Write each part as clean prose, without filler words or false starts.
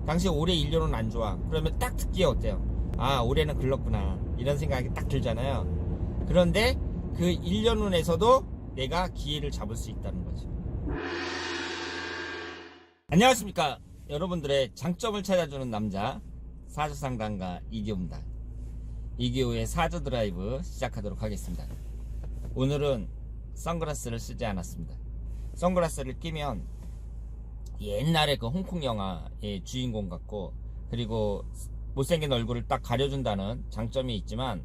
당신 올해 일년은 안 좋아. 그러면 딱 듣기에 어때요? 아, 올해는 글렀구나. 이런 생각이 딱 들잖아요. 그런데 그 1년운에서도 내가 기회를 잡을 수 있다는 거죠. 안녕하십니까. 여러분들의 장점을 찾아주는 남자, 사주상담가 이기호입니다. 이기호의 사주 드라이브 시작하도록 하겠습니다. 오늘은 선글라스를 쓰지 않았습니다. 선글라스를 끼면 옛날에 그 홍콩 영화의 주인공 같고, 그리고 못생긴 얼굴을 딱 가려준다는 장점이 있지만,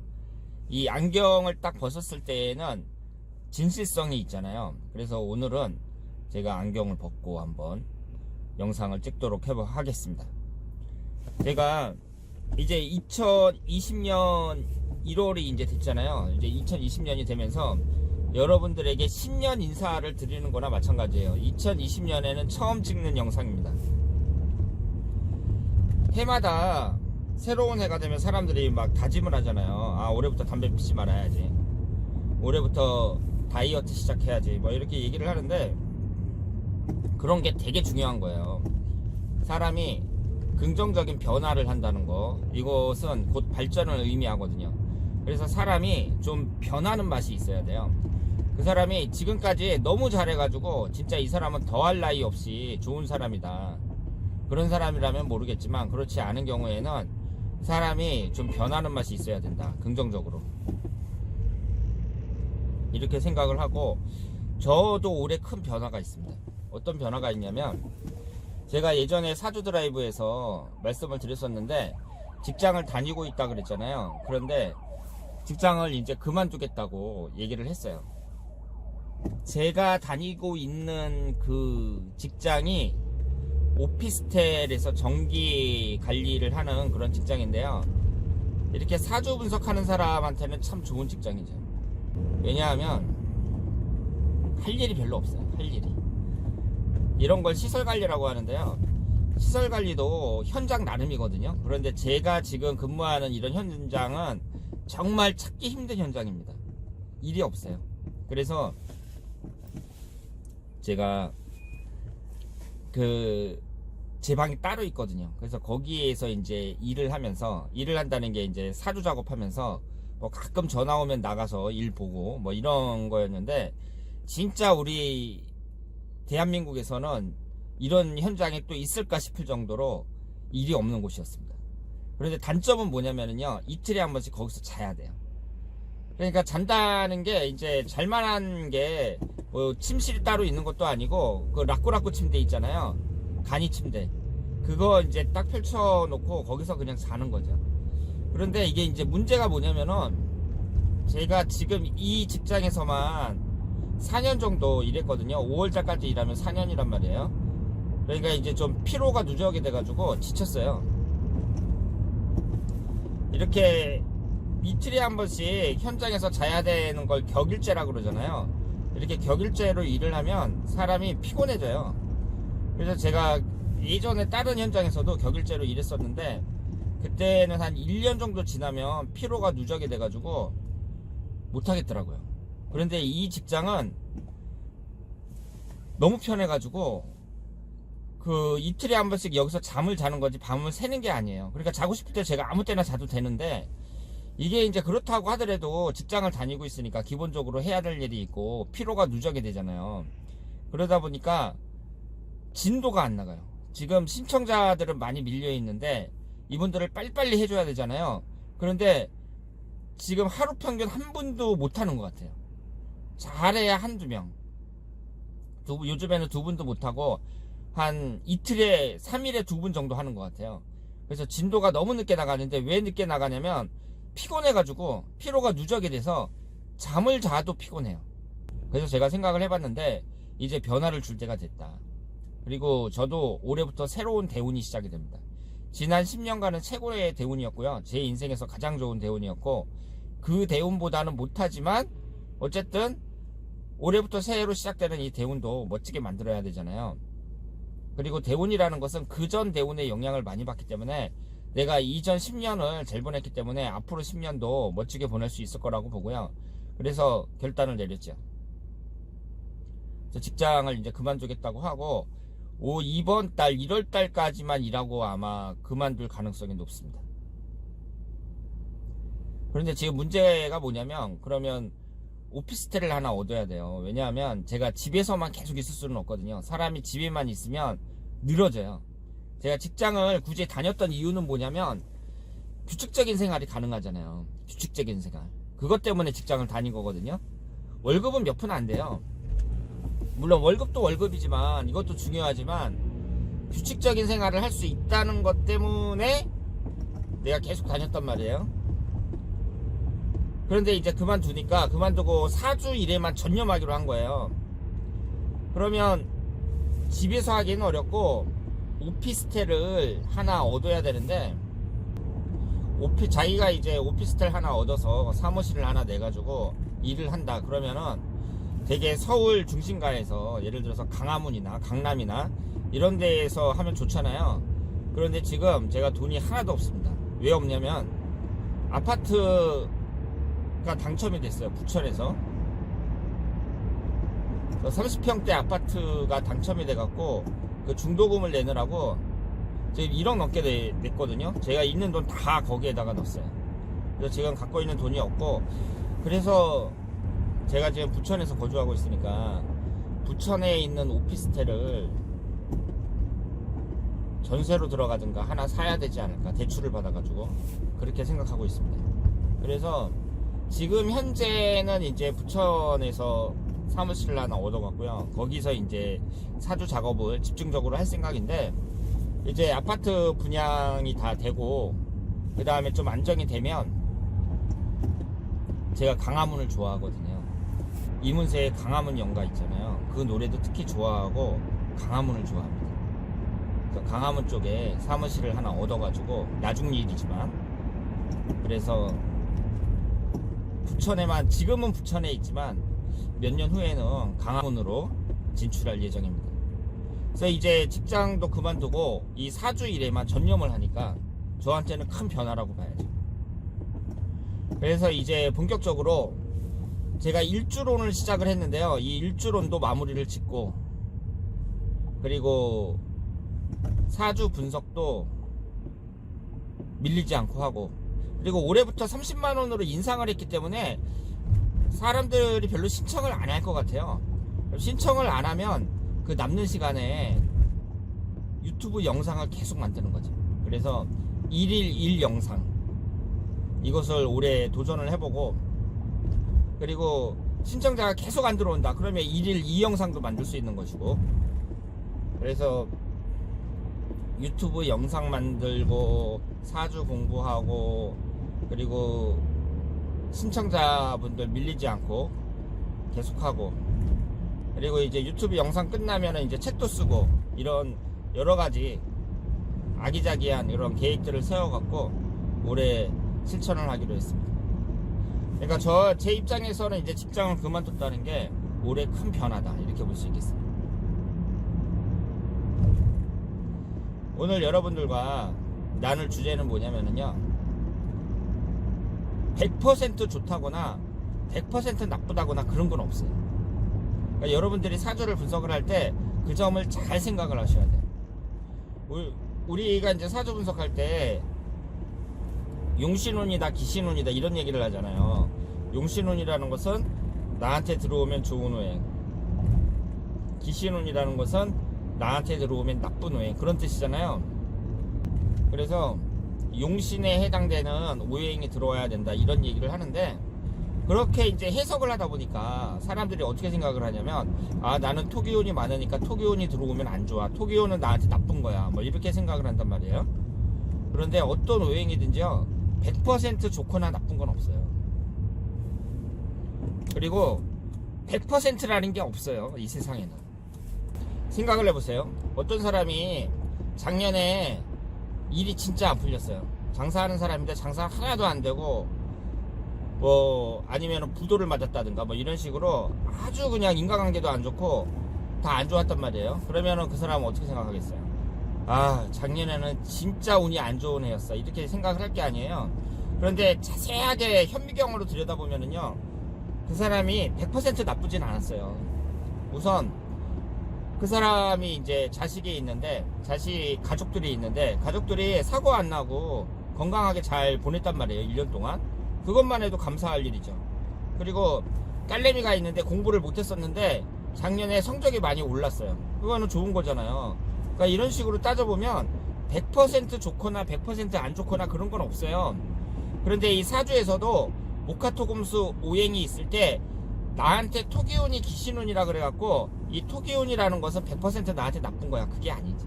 이 안경을 딱 벗었을 때에는 진실성이 있잖아요. 그래서 오늘은 제가 안경을 벗고 한번 영상을 찍도록 하겠습니다. 제가 이제 2020년 1월이 이제 됐잖아요. 이제 2020년이 되면서 여러분들에게 신년 인사를 드리는 거나 마찬가지예요. 2020년에는 처음 찍는 영상입니다. 해마다 새로운 해가 되면 사람들이 막 다짐을 하잖아요. 아, 올해부터 담배 피지 말아야지, 올해부터 다이어트 시작해야지, 뭐 이렇게 얘기를 하는데, 그런 게 되게 중요한 거예요. 사람이 긍정적인 변화를 한다는 거, 이것은 곧 발전을 의미하거든요. 그래서 사람이 좀 변하는 맛이 있어야 돼요. 그 사람이 지금까지 너무 잘해가지고 진짜 이 사람은 더할 나위 없이 좋은 사람이다, 그런 사람이라면 모르겠지만, 그렇지 않은 경우에는 사람이 좀 변하는 맛이 있어야 된다, 긍정적으로. 이렇게 생각을 하고, 저도 올해 큰 변화가 있습니다. 어떤 변화가 있냐면, 제가 예전에 사주 드라이브에서 말씀을 드렸었는데, 직장을 다니고 있다 그랬잖아요. 그런데 직장을 이제 그만두겠다고 얘기를 했어요. 제가 다니고 있는 그 직장이 오피스텔에서 전기 관리를 하는 그런 직장인데요. 이렇게 사주 분석하는 사람한테는 참 좋은 직장이죠. 왜냐하면 할 일이 별로 없어요. 할 일이. 이런 걸 시설 관리라고 하는데요. 시설 관리도 현장 나름이거든요. 그런데 제가 지금 근무하는 이런 현장은 정말 찾기 힘든 현장입니다. 일이 없어요. 그래서 제가 제 방이 따로 있거든요. 그래서 거기에서 이제 일을 한다는 게 이제 사주 작업하면서 뭐 가끔 전화 오면 나가서 일 보고 뭐 이런 거였는데, 진짜 우리 대한민국에서는 이런 현장이 또 있을까 싶을 정도로 일이 없는 곳이었습니다. 그런데 단점은 뭐냐면요, 이틀에 한 번씩 거기서 자야 돼요. 그러니까 잔다는 게 이제 잘만한 게 뭐 침실이 따로 있는 것도 아니고, 그 라꾸라꾸 침대 있잖아요, 간이 침대, 그거 이제 딱 펼쳐놓고 거기서 그냥 자는 거죠. 그런데 이게 이제 문제가 뭐냐면은, 제가 지금 이 직장에서만 4년 정도 일했거든요. 5월달까지 일하면 4년이란 말이에요. 그러니까 이제 좀 피로가 누적이 돼가지고 지쳤어요. 이렇게 이틀에 한 번씩 현장에서 자야 되는 걸 격일제라 그러잖아요. 이렇게 격일제로 일을 하면 사람이 피곤해져요. 그래서 제가 예전에 다른 현장에서도 격일제로 일했었는데, 그때는 한 1년 정도 지나면 피로가 누적이 돼가지고 못하겠더라고요. 그런데 이 직장은 너무 편해가지고 그 이틀에 한 번씩 여기서 잠을 자는 거지 밤을 새는 게 아니에요. 그러니까 자고 싶을 때 제가 아무 때나 자도 되는데, 이게 이제 그렇다고 하더라도 직장을 다니고 있으니까 기본적으로 해야 될 일이 있고 피로가 누적이 되잖아요. 그러다 보니까 진도가 안 나가요. 지금 신청자들은 많이 밀려 있는데 이분들을 빨리빨리 해줘야 되잖아요. 그런데 지금 하루 평균 한 분도 못하는 것 같아요. 잘해야 한두 명, 요즘에는 두 분도 못하고 한 이틀에 3일에 2분 정도 하는 것 같아요. 그래서 진도가 너무 늦게 나가는데, 왜 늦게 나가냐면 피곤해가지고 피로가 누적이 돼서 잠을 자도 피곤해요. 그래서 제가 생각을 해봤는데, 이제 변화를 줄 때가 됐다. 그리고 저도 올해부터 새로운 대운이 시작이 됩니다. 지난 10년간은 최고의 대운이었고요. 제 인생에서 가장 좋은 대운이었고, 그 대운보다는 못하지만 어쨌든 올해부터 새해로 시작되는 이 대운도 멋지게 만들어야 되잖아요. 그리고 대운이라는 것은 그전 대운의 영향을 많이 받기 때문에, 내가 이전 10년을 잘 보냈기 때문에 앞으로 10년도 멋지게 보낼 수 있을 거라고 보고요. 그래서 결단을 내렸죠. 직장을 이제 그만두겠다고 하고, 이번 달 1월 달까지만 일하고 아마 그만둘 가능성이 높습니다. 그런데 지금 문제가 뭐냐면, 그러면 오피스텔을 하나 얻어야 돼요. 왜냐하면 제가 집에서만 계속 있을 수는 없거든요. 사람이 집에만 있으면 늘어져요. 제가 직장을 굳이 다녔던 이유는 뭐냐면 규칙적인 생활이 가능하잖아요. 규칙적인 생활. 그것 때문에 직장을 다닌 거거든요. 월급은 몇 푼 안 돼요. 물론 월급도 월급이지만 이것도 중요하지만 규칙적인 생활을 할 수 있다는 것 때문에 내가 계속 다녔단 말이에요. 그런데 이제 그만두고 사주 일에만 전념하기로 한 거예요. 그러면 집에서 하기는 어렵고 오피스텔을 하나 얻어야 되는데, 자기가 이제 오피스텔 하나 얻어서 사무실을 하나 내가지고 일을 한다 그러면은 되게 서울 중심가에서, 예를 들어서 강화문이나 강남이나 이런 데에서 하면 좋잖아요. 그런데 지금 제가 돈이 하나도 없습니다. 왜 없냐면 아파트가 당첨이 됐어요. 부천에서 30평대 아파트가 당첨이 돼갖고 그 중도금을 내느라고 지금 1억 넘게 냈거든요. 제가 있는 돈 다 거기에다가 넣었어요. 그래서 지금 갖고 있는 돈이 없고, 그래서 제가 지금 부천에서 거주하고 있으니까 부천에 있는 오피스텔을 전세로 들어가든가 하나 사야 되지 않을까, 대출을 받아가지고 그렇게 생각하고 있습니다. 그래서 지금 현재는 이제 부천에서 사무실을 하나 얻어갔고요. 거기서 이제 사주 작업을 집중적으로 할 생각인데, 이제 아파트 분양이 다 되고 그 다음에 좀 안정이 되면, 제가 강화문을 좋아하거든요. 이문세의 강화문 연가 있잖아요. 그 노래도 특히 좋아하고 강화문을 좋아합니다. 그래서 강화문 쪽에 사무실을 하나 얻어가지고, 나중 일이지만, 그래서 부천에만, 지금은 부천에 있지만 몇 년 후에는 강화문으로 진출할 예정입니다. 그래서 이제 직장도 그만두고 이 사주 일에만 전념을 하니까 저한테는 큰 변화라고 봐야죠. 그래서 이제 본격적으로 제가 일주론을 시작을 했는데요. 이 일주론도 마무리를 짓고, 그리고 사주 분석도 밀리지 않고 하고, 그리고 올해부터 30만원으로 인상을 했기 때문에 사람들이 별로 신청을 안 할 것 같아요. 신청을 안 하면 그 남는 시간에 유튜브 영상을 계속 만드는 거죠. 그래서 1일 1영상, 이것을 올해 도전을 해보고, 그리고 신청자가 계속 안 들어온다 그러면 1일 2영상도 만들 수 있는 것이고, 그래서 유튜브 영상 만들고 사주 공부하고, 그리고 신청자분들 밀리지 않고 계속하고, 그리고 이제 유튜브 영상 끝나면 이제 책도 쓰고, 이런 여러가지 아기자기한 이런 계획들을 세워갖고 올해 실천을 하기로 했습니다. 그러니까 제 입장에서는 이제 직장을 그만뒀다는 게 올해 큰 변화다, 이렇게 볼 수 있겠습니다. 오늘 여러분들과 나눌 주제는 뭐냐면요, 100% 좋다거나 100% 나쁘다거나 그런 건 없어요. 그러니까 여러분들이 사주를 분석을 할 때 그 점을 잘 생각을 하셔야 돼요. 우리가 이제 사주 분석할 때 용신운이다 기신운이다 이런 얘기를 하잖아요. 용신운이라는 것은 나한테 들어오면 좋은 오행, 기신운이라는 것은 나한테 들어오면 나쁜 오행, 그런 뜻이잖아요. 그래서 용신에 해당되는 오행이 들어와야 된다, 이런 얘기를 하는데, 그렇게 이제 해석을 하다 보니까 사람들이 어떻게 생각을 하냐면, 나는 토기운이 많으니까 토기운이 들어오면 안 좋아, 토기운은 나한테 나쁜 거야, 뭐 이렇게 생각을 한단 말이에요. 그런데 어떤 오행이든지요 100% 좋거나 나쁜 건 없어요. 그리고 100%라는 게 없어요, 이 세상에는. 생각을 해보세요. 어떤 사람이 작년에 일이 진짜 안 풀렸어요. 장사하는 사람인데 장사 하나도 안 되고, 뭐 아니면 부도를 맞았다든가 뭐 이런 식으로 아주 그냥 인간관계도 안 좋고 다 안 좋았단 말이에요. 그러면은 그 사람은 어떻게 생각하겠어요? 작년에는 진짜 운이 안 좋은 해였어, 이렇게 생각을 할 게 아니에요. 그런데 자세하게 현미경으로 들여다보면은요, 그 사람이 100% 나쁘진 않았어요. 우선 그 사람이 이제 가족들이 있는데 가족들이 사고 안 나고 건강하게 잘 보냈단 말이에요. 1년 동안. 그것만 해도 감사할 일이죠. 그리고 딸내미가 있는데 공부를 못했었는데 작년에 성적이 많이 올랐어요. 그거는 좋은 거잖아요. 그러니까 이런 식으로 따져보면 100% 좋거나 100% 안 좋거나 그런 건 없어요. 그런데 이 사주에서도 목화토금수 오행이 있을 때 나한테 토기운이 기신운이라 그래갖고 이 토기운이라는 것은 100% 나한테 나쁜 거야. 그게 아니지.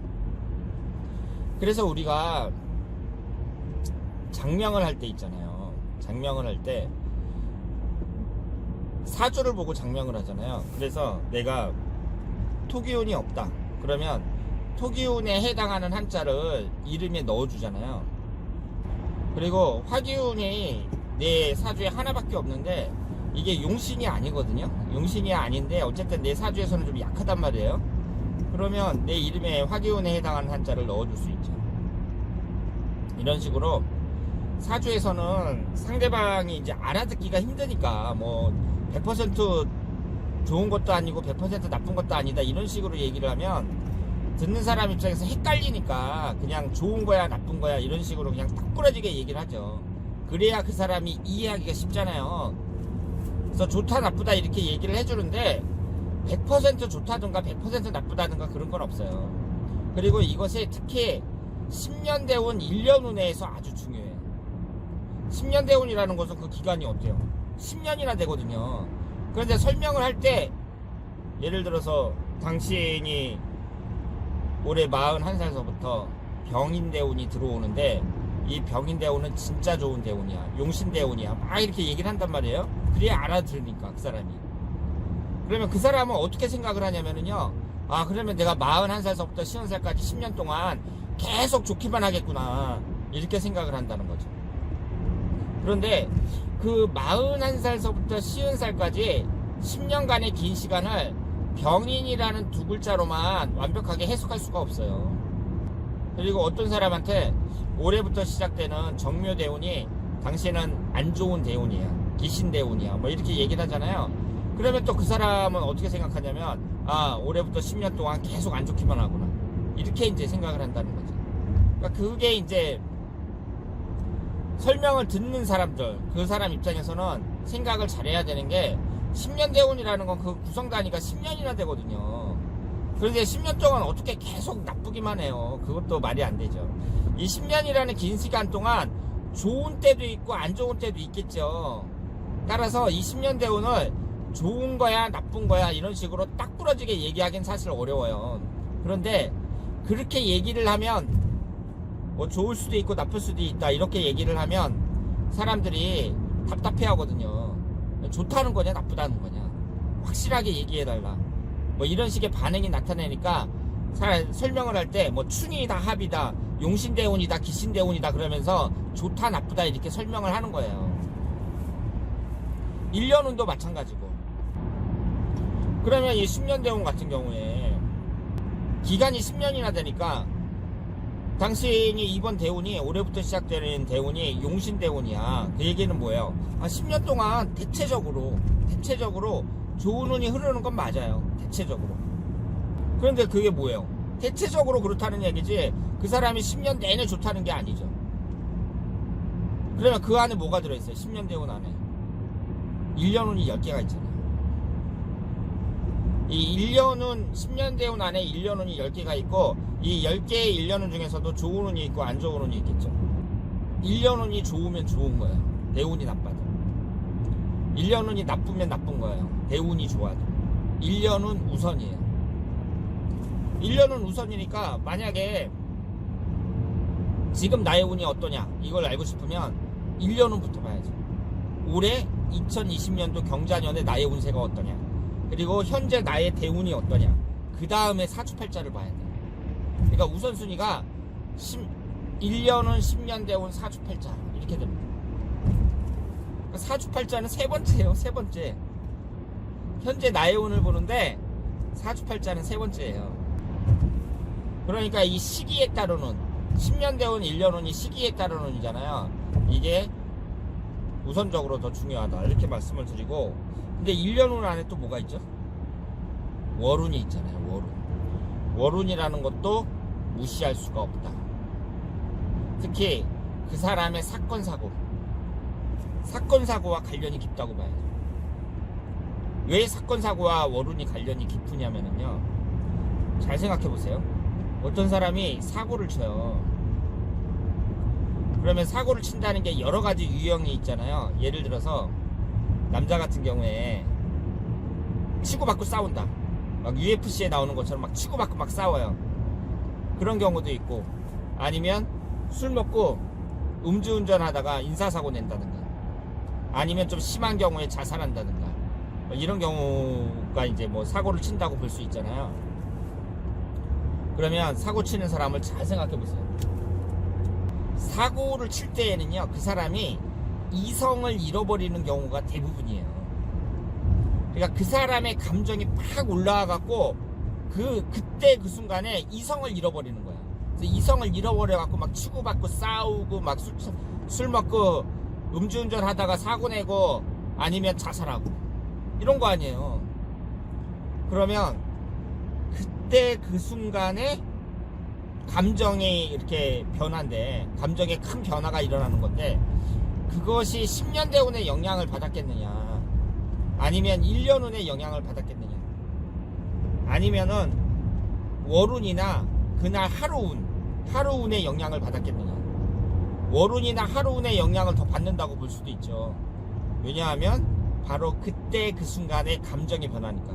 그래서 우리가 장명을 할 때 있잖아요. 장명을 할 때 사주를 보고 장명을 하잖아요. 그래서 내가 토기운이 없다 그러면 토기운에 해당하는 한자를 이름에 넣어주잖아요. 그리고 화기운이 내 사주에 하나밖에 없는데 이게 용신이 아니거든요. 용신이 아닌데 어쨌든 내 사주에서는 좀 약하단 말이에요. 그러면 내 이름에 화기운에 해당하는 한자를 넣어줄 수 있죠. 이런 식으로 사주에서는 상대방이 이제 알아듣기가 힘드니까 뭐 100% 좋은 것도 아니고 100% 나쁜 것도 아니다 이런 식으로 얘기를 하면 듣는 사람 입장에서 헷갈리니까 그냥 좋은 거야 나쁜 거야 이런 식으로 그냥 딱 부러지게 얘기를 하죠. 그래야 그 사람이 이해하기가 쉽잖아요. 그래서 좋다 나쁘다 이렇게 얘기를 해주는데 100% 좋다든가 100% 나쁘다든가 그런 건 없어요. 그리고 이것이 특히 10년 대운 1년 운에서 아주 중요해요. 10년 대운이라는 것은 그 기간이 어때요? 10년이나 되거든요. 그런데 설명을 할 때 예를 들어서 당신이 올해 41살서부터 병인대운이 들어오는데 이 병인대운은 진짜 좋은 대운이야. 용신대운이야. 막 이렇게 얘기를 한단 말이에요. 그래야 알아들으니까 그 사람이. 그러면 그 사람은 어떻게 생각을 하냐면은요. 아 그러면 내가 41살서부터 50살까지 10년 동안 계속 좋기만 하겠구나. 이렇게 생각을 한다는 거죠. 그런데 그 41살서부터 50살까지 10년간의 긴 시간을 병인이라는 두 글자로만 완벽하게 해석할 수가 없어요. 그리고 어떤 사람한테 올해부터 시작되는 정묘대운이 당신은 안 좋은 대운이야. 기신대운이야. 뭐 이렇게 얘기를 하잖아요. 그러면 또 그 사람은 어떻게 생각하냐면 아 올해부터 10년 동안 계속 안 좋기만 하구나. 이렇게 이제 생각을 한다는 거죠. 그러니까 그게 이제 설명을 듣는 사람들, 그 사람 입장에서는 생각을 잘해야 되는 게 10년 대운이라는 건 그 구성 단위가 10년이나 되거든요. 그런데 10년 동안 어떻게 계속 나쁘기만 해요. 그것도 말이 안 되죠. 이 10년이라는 긴 시간 동안 좋은 때도 있고 안 좋은 때도 있겠죠. 따라서 이 10년 대운을 좋은 거야 나쁜 거야 이런 식으로 딱 부러지게 얘기하기는 사실 어려워요. 그런데 그렇게 얘기를 하면 뭐 좋을 수도 있고 나쁠 수도 있다 이렇게 얘기를 하면 사람들이 답답해 하거든요. 좋다는 거냐 나쁘다는 거냐 확실하게 얘기해달라 뭐 이런 식의 반응이 나타나니까 설명을 할 때 뭐 충이다 합이다 용신대운이다 기신대운이다 그러면서 좋다 나쁘다 이렇게 설명을 하는 거예요. 1년운도 마찬가지고. 그러면 이 10년 대운 같은 경우에 기간이 10년이나 되니까 당신이 이번 대운이 올해부터 시작되는 대운이 용신대운이야. 그 얘기는 뭐예요? 10년 동안 대체적으로 좋은 운이 흐르는 건 맞아요. 대체적으로. 그런데 그게 뭐예요? 대체적으로 그렇다는 얘기지 그 사람이 10년 내내 좋다는 게 아니죠. 그러면 그 안에 뭐가 들어있어요? 10년 대운 안에 1년 운이 10개가 있잖아요. 이 1년운 10년 대운 안에 1년 운이 10개가 있고 이 10개의 1년 운 중에서도 좋은 운이 있고 안 좋은 운이 있겠죠. 1년 운이 좋으면 좋은 거예요. 대운이 나빠도. 1년 운이 나쁘면 나쁜 거예요. 대운이 좋아도. 1년 운 우선이에요. 1년 운 우선이니까 만약에 지금 나의 운이 어떠냐 이걸 알고 싶으면 1년 운부터 봐야죠. 올해 2020년도 경자년에 나의 운세가 어떠냐 그리고 현재 나의 대운이 어떠냐 그 다음에 사주팔자를 봐야 돼요. 그러니까 우선순위가 1년은 10년 대운 사주팔자 이렇게 됩니다. 그러니까 사주팔자는 세 번째예요. 세 번째. 현재 나의 운을 보는데 사주팔자는 세 번째예요. 그러니까 이 시기에 따르는 10년 대운 1년 운이 시기에 따르는 운이잖아요. 이게 우선적으로 더 중요하다 이렇게 말씀을 드리고 근데 1년 운 안에 또 뭐가 있죠? 월운이 있잖아요. 월운. 월운이라는 것도 무시할 수가 없다. 특히 그 사람의 사건사고와 관련이 깊다고 봐야죠. 왜 사건사고와 월운이 관련이 깊으냐면요, 잘 생각해보세요. 어떤 사람이 사고를 쳐요. 그러면 사고를 친다는 게 여러 가지 유형이 있잖아요. 예를 들어서 남자 같은 경우에 치고받고 싸운다. 막 UFC에 나오는 것처럼 막 치고받고 막 싸워요. 그런 경우도 있고, 아니면 술 먹고 음주운전 하다가 인사사고 낸다든가, 아니면 좀 심한 경우에 자살한다든가, 이런 경우가 이제 뭐 사고를 친다고 볼 수 있잖아요. 그러면 사고 치는 사람을 잘 생각해 보세요. 사고를 칠 때에는요, 그 사람이 이성을 잃어버리는 경우가 대부분이에요. 그러니까 그 사람의 감정이 팍 올라와갖고 그때 그 순간에 이성을 잃어버리는 거야. 그래서 이성을 잃어버려갖고 막 치고받고 싸우고 막 술 먹고 음주운전 하다가 사고 내고 아니면 자살하고 이런 거 아니에요. 그러면 그때 그 순간에 감정이 이렇게 변화인데, 감정에 큰 변화가 일어나는 건데, 그것이 10년 대운의 영향을 받았겠느냐, 아니면 1년 운의 영향을 받았겠느냐, 아니면은 월운이나 그날 하루운의 영향을 받았겠느냐. 월운이나 하루운의 영향을 더 받는다고 볼 수도 있죠. 왜냐하면 바로 그때 그 순간에 감정이 변하니까.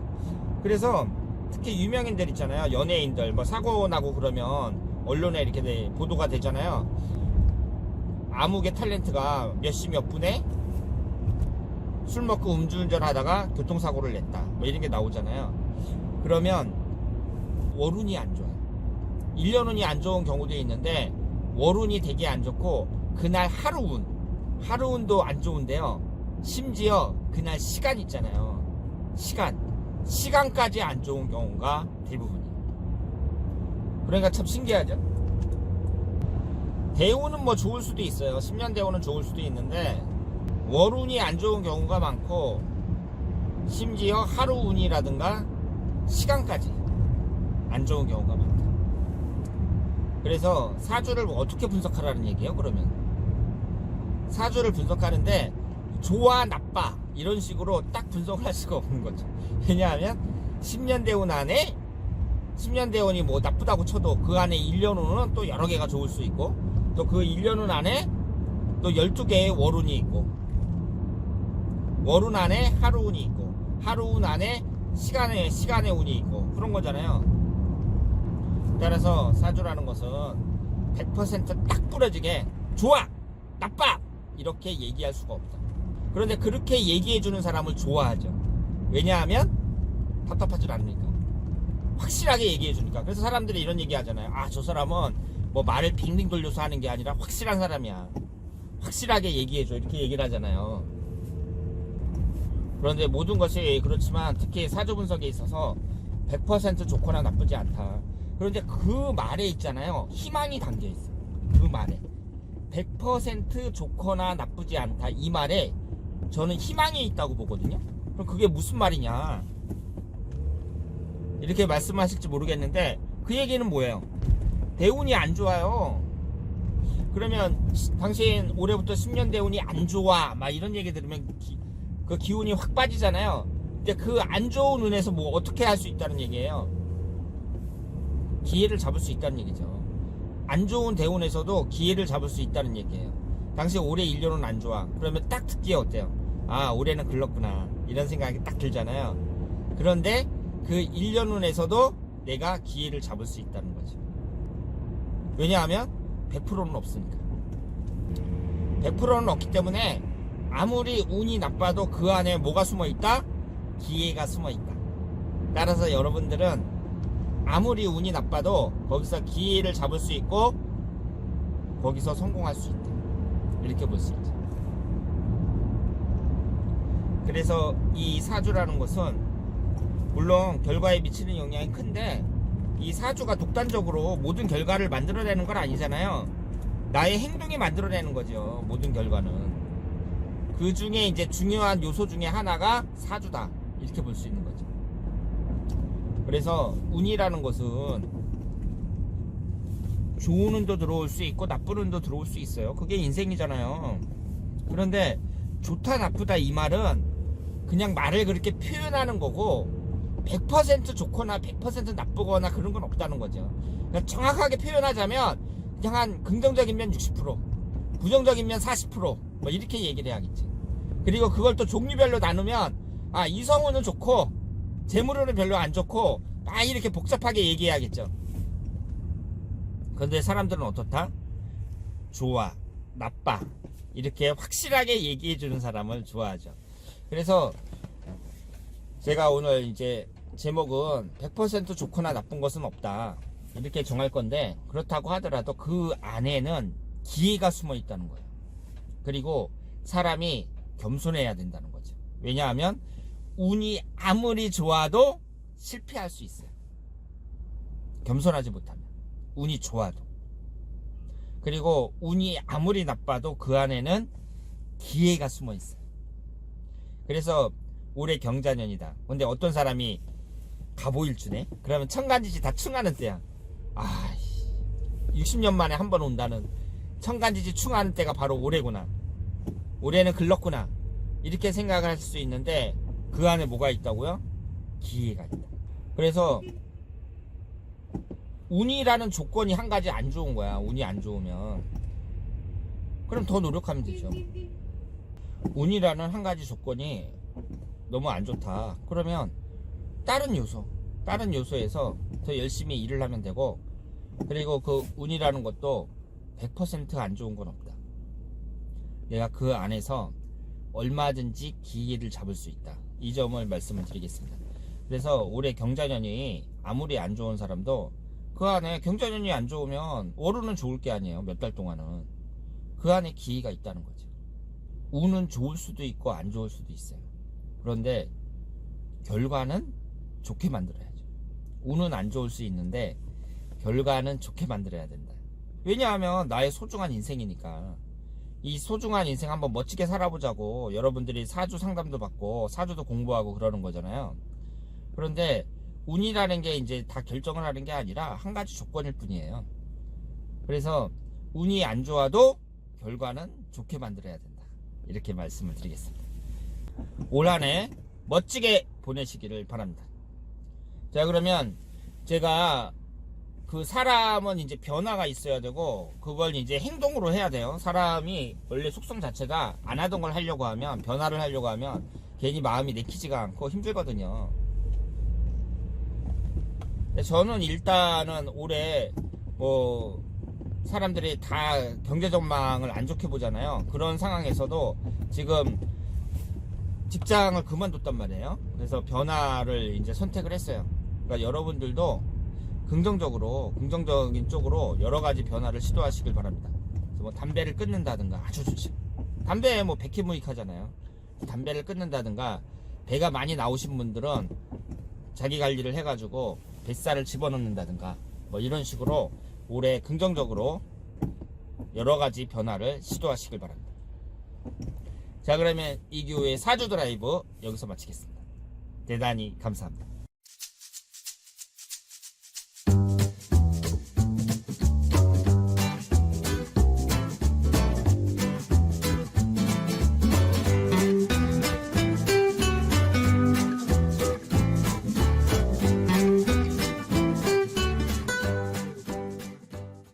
그래서 특히 유명인들 있잖아요. 연예인들 뭐 사고 나고 그러면 언론에 이렇게 보도가 되잖아요. 아무개 탤런트가 몇 시 몇 분에 술 먹고 음주운전 하다가 교통사고를 냈다, 뭐 이런 게 나오잖아요. 그러면 월운이 안 좋아요. 1년운이 안 좋은 경우도 있는데, 월운이 되게 안 좋고, 그날 하루운도 안 좋은데요, 심지어 그날 시간 있잖아요. 시간까지 안 좋은 경우가 대부분이에요. 그러니까 참 신기하죠. 대운은 뭐 좋을 수도 있어요. 10년 대운은 좋을 수도 있는데, 월운이 안 좋은 경우가 많고, 심지어 하루운이라든가 시간까지 안 좋은 경우가 많다. 그래서 사주를 어떻게 분석하라는 얘기예요. 그러면 사주를 분석하는데 좋아 나빠 이런 식으로 딱 분석을 할 수가 없는 거죠. 왜냐하면 10년 대운 안에, 10년 대운이 뭐 나쁘다고 쳐도 그 안에 1년 운은 또 여러 개가 좋을 수 있고, 또 그 1년 운 안에 또 12개의 월운이 있고, 월운 안에 하루운이 있고, 하루운 안에 시간의 운이 있고, 그런 거잖아요. 따라서 사주라는 것은 100% 딱 부러지게 좋아, 나빠 이렇게 얘기할 수가 없다. 그런데 그렇게 얘기해주는 사람을 좋아하죠. 왜냐하면 답답하지 않으니까, 확실하게 얘기해주니까. 그래서 사람들이 이런 얘기 하잖아요. 아, 저 사람은 뭐 말을 빙빙 돌려서 하는 게 아니라 확실한 사람이야, 확실하게 얘기해줘, 이렇게 얘기를 하잖아요. 그런데 모든 것이 그렇지만 특히 사주 분석에 있어서 100% 좋거나 나쁘지 않다. 그런데 그 말에 있잖아요, 희망이 담겨있어. 그 말에 100% 좋거나 나쁘지 않다, 이 말에 저는 희망이 있다고 보거든요. 그럼 그게 무슨 말이냐 이렇게 말씀하실지 모르겠는데, 그 얘기는 뭐예요? 대운이 안 좋아요. 그러면 당신 올해부터 10년 대운이 안 좋아 막 이런 얘기 들으면 그 기운이 확 빠지잖아요. 근데 그 안 좋은 운에서 뭐 어떻게 할 수 있다는 얘기예요? 기회를 잡을 수 있다는 얘기죠. 안 좋은 대운에서도 기회를 잡을 수 있다는 얘기예요. 당신 올해 1년은 안 좋아. 그러면 딱 듣기에 어때요? 아, 올해는 글렀구나, 이런 생각이 딱 들잖아요. 그런데 그 1년 운에서도 내가 기회를 잡을 수 있다는 거죠. 왜냐하면 100%는 없으니까. 100%는 없기 때문에 아무리 운이 나빠도 그 안에 뭐가 숨어있다? 기회가 숨어있다. 따라서 여러분들은 아무리 운이 나빠도 거기서 기회를 잡을 수 있고 거기서 성공할 수 있다, 이렇게 볼 수 있죠. 그래서 이 사주라는 것은 물론 결과에 미치는 영향이 큰데, 이 사주가 독단적으로 모든 결과를 만들어내는 건 아니잖아요. 나의 행동이 만들어내는 거죠, 모든 결과는. 그 중에 이제 중요한 요소 중에 하나가 사주다, 이렇게 볼 수 있는 거죠. 그래서 운이라는 것은 좋은 운도 들어올 수 있고 나쁜 운도 들어올 수 있어요. 그게 인생이잖아요. 그런데 좋다 나쁘다 이 말은 그냥 말을 그렇게 표현하는 거고 100% 좋거나 100% 나쁘거나 그런 건 없다는 거죠. 그러니까 정확하게 표현하자면 그냥 한 긍정적인 면 60%, 부정적인 면 40%, 뭐 이렇게 얘기를 해야겠지. 그리고 그걸 또 종류별로 나누면 이성운은 좋고 재물운은 별로 안 좋고 이렇게 복잡하게 얘기해야겠죠. 그런데 사람들은 어떻다? 좋아, 나빠 이렇게 확실하게 얘기해 주는 사람을 좋아하죠. 그래서 제가 오늘 이제 제목은 100% 좋거나 나쁜 것은 없다 이렇게 정할 건데, 그렇다고 하더라도 그 안에는 기회가 숨어 있다는 거예요. 그리고 사람이 겸손해야 된다는 거죠. 왜냐하면 운이 아무리 좋아도 실패할 수 있어요. 겸손하지 못하면. 운이 좋아도. 그리고 운이 아무리 나빠도 그 안에는 기회가 숨어 있어요. 그래서 올해 경자년이다. 근데 어떤 사람이 갑오일주네? 그러면 천간지지 다 충하는 때야. 60년 만에 한 번 온다는 천간지지 충하는 때가 바로 올해구나. 올해는 글렀구나. 이렇게 생각할 수 있는데 그 안에 뭐가 있다고요? 기회가 있다. 그래서 운이라는 조건이 한 가지 안 좋은 거야. 운이 안 좋으면. 그럼 더 노력하면 되죠. 운이라는 한 가지 조건이 너무 안 좋다. 그러면 다른 요소에서 더 열심히 일을 하면 되고, 그리고 그 운이라는 것도 100% 안 좋은 건 없다. 내가 그 안에서 얼마든지 기회를 잡을 수 있다. 이 점을 말씀을 드리겠습니다. 그래서 올해 경자년이 아무리 안 좋은 사람도 그 안에, 경자년이 안 좋으면 월운은 좋을 게 아니에요. 몇 달 동안은. 그 안에 기회가 있다는 거죠. 운은 좋을 수도 있고 안 좋을 수도 있어요. 그런데 결과는 좋게 만들어야죠. 운은 안 좋을 수 있는데 결과는 좋게 만들어야 된다. 왜냐하면 나의 소중한 인생이니까. 이 소중한 인생 한번 멋지게 살아보자고 여러분들이 사주 상담도 받고 사주도 공부하고 그러는 거잖아요. 그런데 운이라는 게 이제 다 결정을 하는 게 아니라 한 가지 조건일 뿐이에요. 그래서 운이 안 좋아도 결과는 좋게 만들어야 된다. 이렇게 말씀을 드리겠습니다. 올 한 해 멋지게 보내시기를 바랍니다. 자, 그러면 제가 그 사람은 이제 변화가 있어야 되고 그걸 이제 행동으로 해야 돼요. 사람이 원래 속성 자체가 안 하던 걸 하려고 하면, 변화를 하려고 하면 괜히 마음이 내키지가 않고 힘들거든요. 저는 일단은 올해 뭐 사람들이 다 경제 전망을 안 좋게 보잖아요. 그런 상황에서도 지금 직장을 그만뒀단 말이에요. 그래서 변화를 이제 선택을 했어요. 그러니까 여러분들도 긍정적인 쪽으로 여러 가지 변화를 시도하시길 바랍니다. 그래서 뭐 담배를 끊는다든가 아주 좋죠. 담배에 뭐 백희무익하잖아요. 담배를 끊는다든가, 배가 많이 나오신 분들은 자기 관리를 해가지고 뱃살을 집어넣는다든가 뭐 이런 식으로 올해 긍정적으로 여러 가지 변화를 시도하시길 바랍니다. 자, 그러면 이규의 사주 드라이브 여기서 마치겠습니다. 대단히 감사합니다.